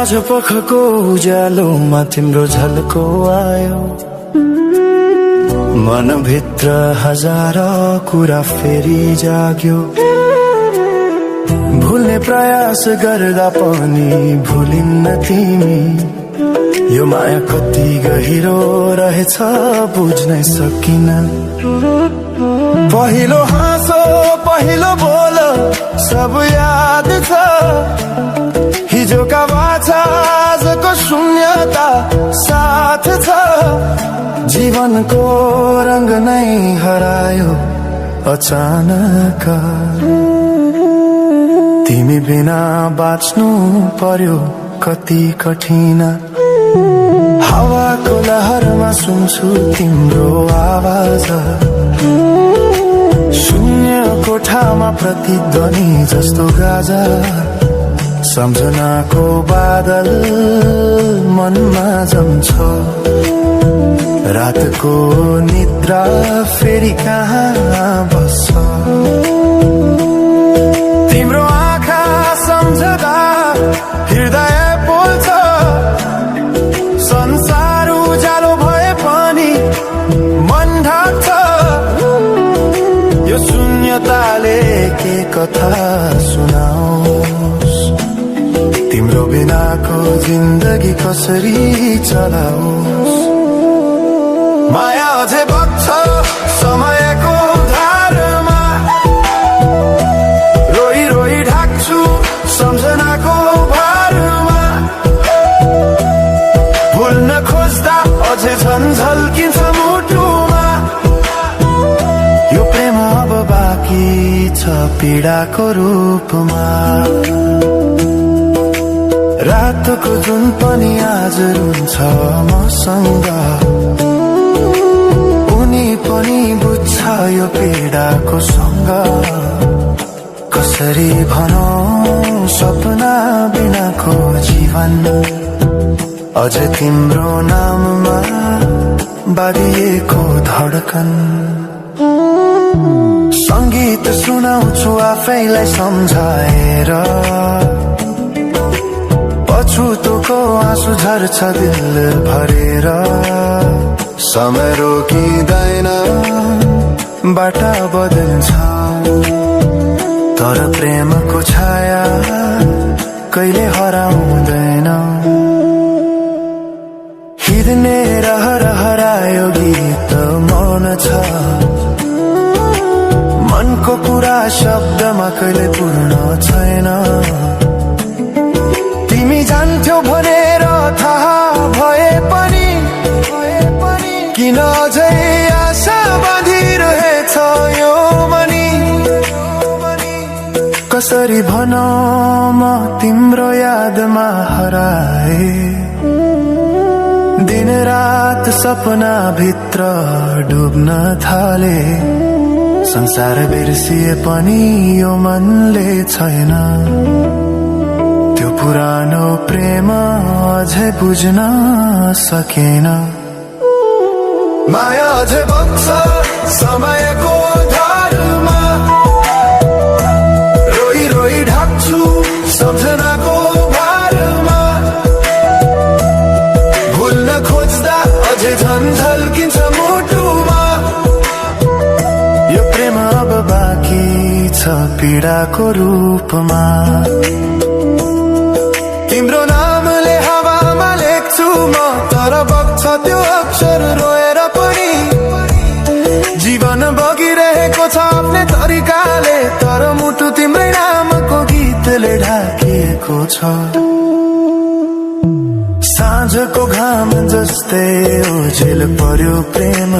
साँझ पखको उज्यालोमा तिम्रो झल्को आयो, मनभित्र हजार कुरा फेरि जाग्यो। भुल्ने प्रयास गर्दा पनि भुलिन्न तिमी, यो माया कति गहिरो रहेछ बुझ्नै सकिन। पहिलो हाँसो पहिलो बोल सब याद छ, हिजोका बाछा आजको शून्यता साथ छ। जीवनको रंग नै हरायो अचानक, तिमी बिना बाँच्नु पर्यो कति कठिन। हावाको लहरमा सुन्छु तिम्रो आवाज, शून्य कोठामा प्रतिध्वनि जस्तो गाजा। सम्झनाको बादल मनमा जम्छ, रातको निद्रा फेरि कहाँ बस्छ। तिम्रो आँखा सम्झदा हृदय पोल्छ, संसार उज्यालो भए पनि मन ढाक्छ। यो शून्यताले के कथा सुनाओस्, तिम्रो बिनाको जिन्दगी कसरी चलाओस्। माया अझै बग्छ समयको धारमा, रोई रोई ढाक्छु सम्झनाको भारमा। भुल्न खोज्दा अझै झन् झल्किन्छ मुटुमा, यो प्रेम अब बाँकी छ पीडाको रूपमा। रातको जुन पनि आज रुन्छ मसँग, उनी पनि बुझ्छ यो पीडाको सँग। कसरी भनौं सपना बिनाको जीवन, अझ तिम्रो नाममा बाँधिएको धडकन। संगीत सुनाउँछु आफैलाई सम्झाएर, पछुतोको आँसु झर्छ दिल भरेर। समय रोकिँदैन बाटा बदल्छ, तर प्रेमको छाया कहिले हराउँदैन। हिँड्ने रहर हरायो गीत मौन छ, मनको कुरा शब्दमा कहिले पूर्ण छैन। तिमी जान्थ्यौ भनेर थाहा भए पनि किन अझै आशा बाँधिरहेछ यो मनी। कसरी भनौं म तिम्रो यादमा हराए, दिन रात सपना भित्र डुब्न थाले। संसार बिर्सिए पनि यो मनले छैन, त्यो पुरानो प्रेम अझै बुझ्न सकेन। माया अझै बग्छ समयको धारमा, रोई रोई ढाक्छु सम्झनाको भारमा। भुल्न खोज्दा अझै झन् झल्किन्छ मुटुमा, यो प्रेम अब बाँकी छ पीडाको रूपमा। तिम्रो नामले हावामा लेख्छु म, तर बग्छ त्यो अक्षर रोएर पनि। जीवन बगिरहेको छ आफ्नै तरिकाले, तर मुटु तिम्रै नामको गीतले ढाकिएको छ। साँझको घाम जस्तै ओझेल पर्यो प्रेम,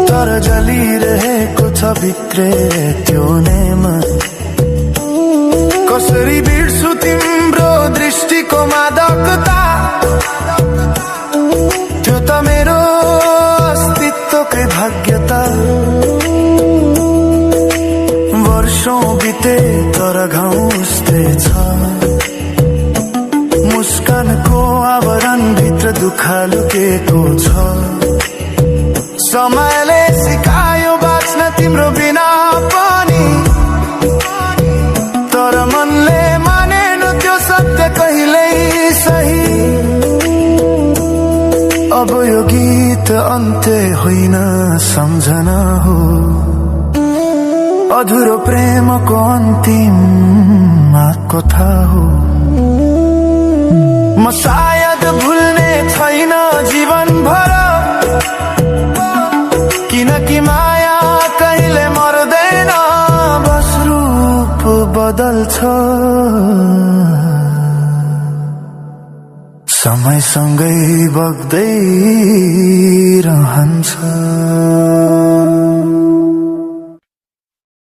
तर जलिरहेको छ भित्रै त्यो नेम। कसरी बिर्सु तिम्रो दृष्टिको मादकता, त्यो त मेरो अस्तित्वकै भाग्यता। वर्षौं बिते तर घाउ उस्तै छ, मुस्कानको आवरण भित्र दुःख लुकेको छ। समयले सिकायो बाँच्न तिम्रो बिना पनि, तर मनले मानेन त्यो सत्य कहिल्यै अधुरो प्रेमको अन्तिम कथा हो। म सायद भुल्ने छैन जीवन भर, किनकि माया कहिले मर्दैन, बस रूप बदल्छ। समयसँगै बग्दै रहन्छ।